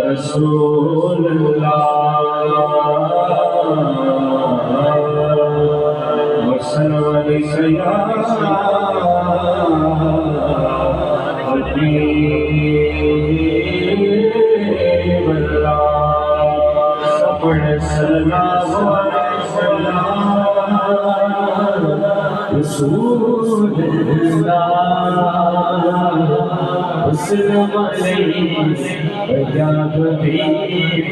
रसूल अल्लाह वसल्लम अलैया हबीब अल्लाह सबने सल्लल्लाहु अलैहि वसल्लम रसूल अल्लाह वसल्लम अलैया हबीब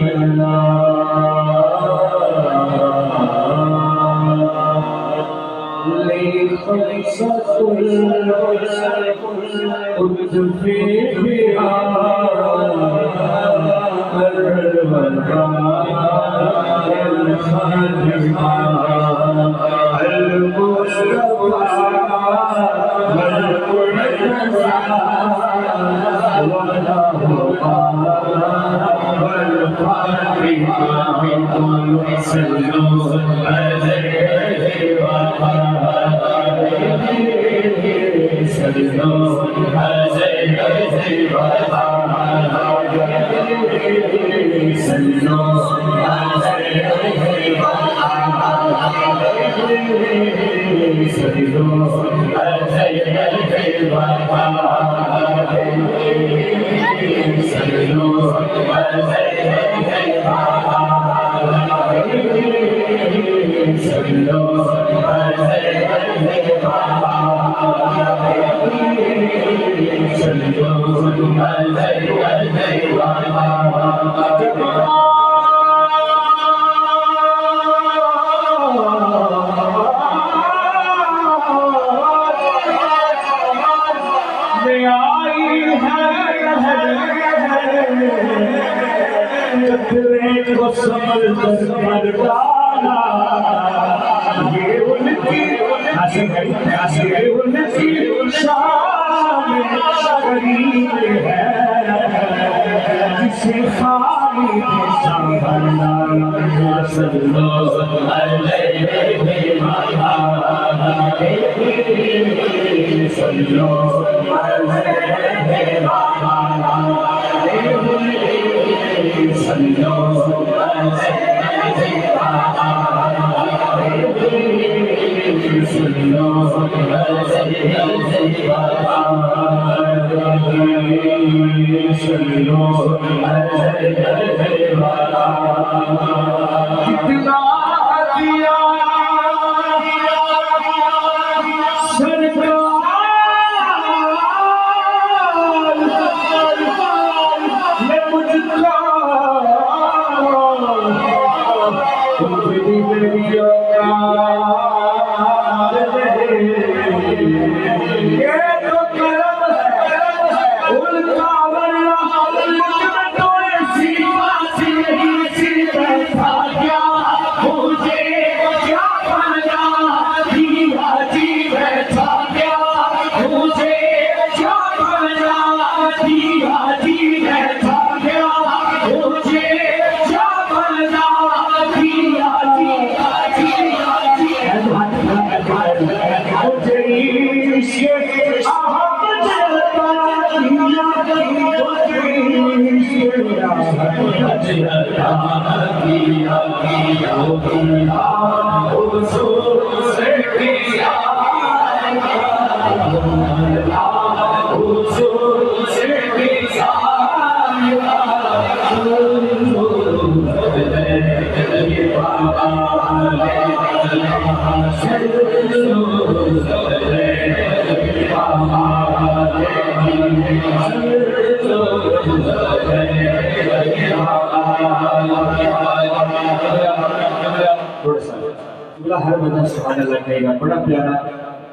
हर बंदा सुभान अल्लाह कहेगा।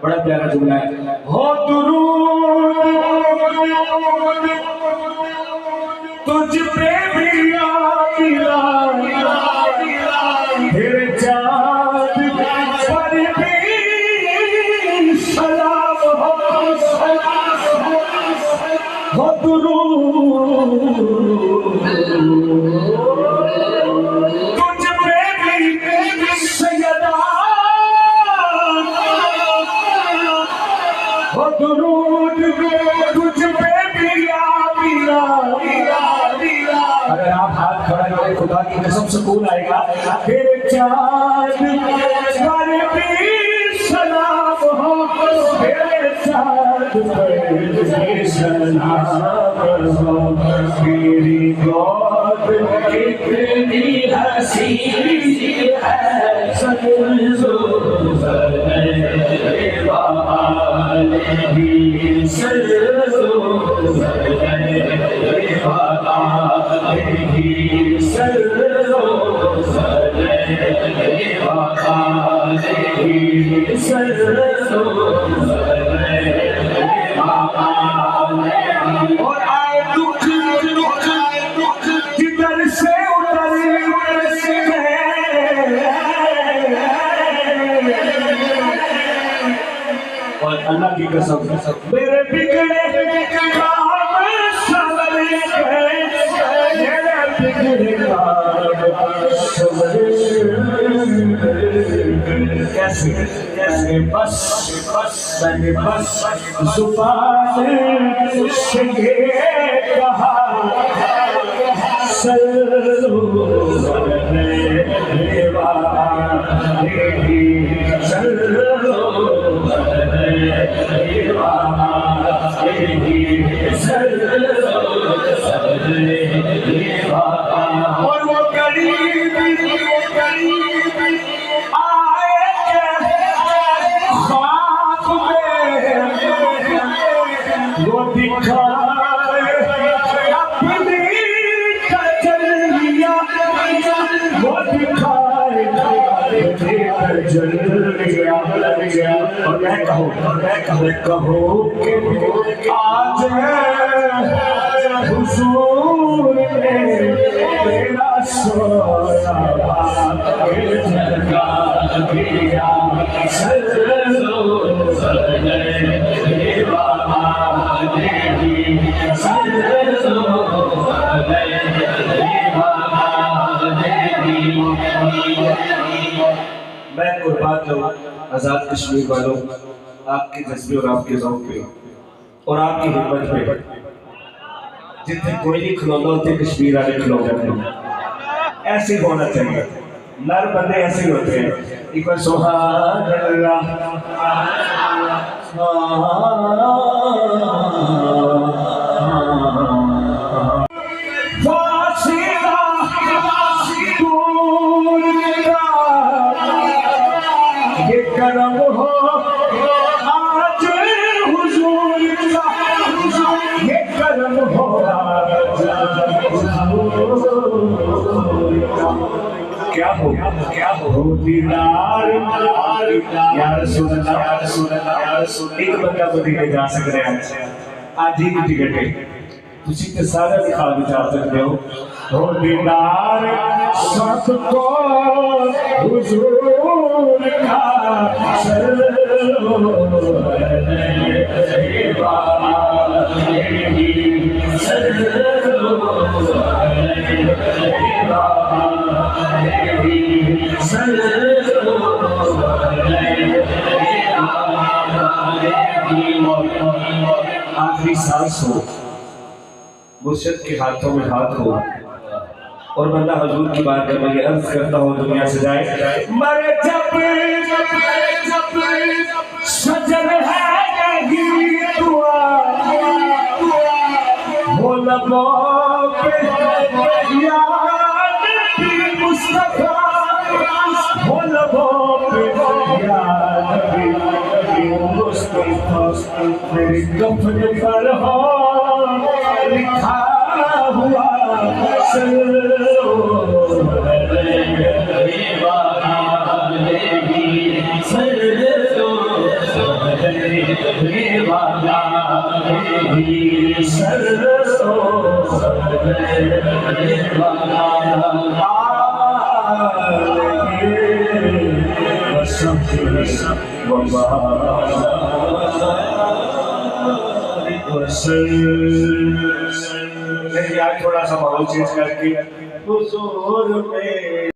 बड़ा प्यारा जुमला है। हो दुरूद तुझ पे भी आया तेरे चाँद पर भी सलाम हो दुरूद दुरूद तुझ पे पिया पिया पिया पिया खुदा की कसम सुकून आएगा। तेरे चाँद पर भी सलाम हो, तेरे चाँद पर भी सलाम हो, मेरी गोद कितनी हसीन है, और आए दुख जिधर से उतर और अल्लाह की कसम मेरे बिगड़े काम संभले गए, मेरे बिगड़े काम कैसे कैसे बस मैंने बस जुबान से ये कहा और वो गरीब आए ख्वाब में वो दिखाए अपनी तजल्लियां, वो दिखाए तजल्लियां। और मैं कहूँ कि आज हुजूर ने मेरा सोया जगा दिया, मैं कुर्बान जाऊं आजाद कश्मीर वालों, आपके जज्बे और आपके ज़ौक़ पे और आपकी हिम्मत पे। जितने कोई नहीं खिलौना होते कश्मीर वाले खिलौने ऐसे होना चाहिए। नर बंदे ऐसे ही होते हैं। एक बार सुभान अल्लाह ये करम हो आज हुजूर का, ये करम हो आज क्या हो दीदार या रसूल अल्लाह, या रसूल अल्लाह, या रसूल। एक बंदा मदीने जा सकते हैं आज ही की टिकट है, तुसी ते सारे दिखा जा सकते हो दीदार सबको हुजूर का आखिरी सांस हो, मुर्शिद के हाथों में हाथ हो और बंदा हुजूर की बात कर रही है, अर्ज करता हूँ दुनिया से जाए मरे जब सजन है यही दुआ, वो लबों पे याद मुस्तफा, वो लबों पे याद मुस्तफा, मेरे कफन पर हो लिखा हुआ थोड़ा सा माहौल चेंज करके हुजूर में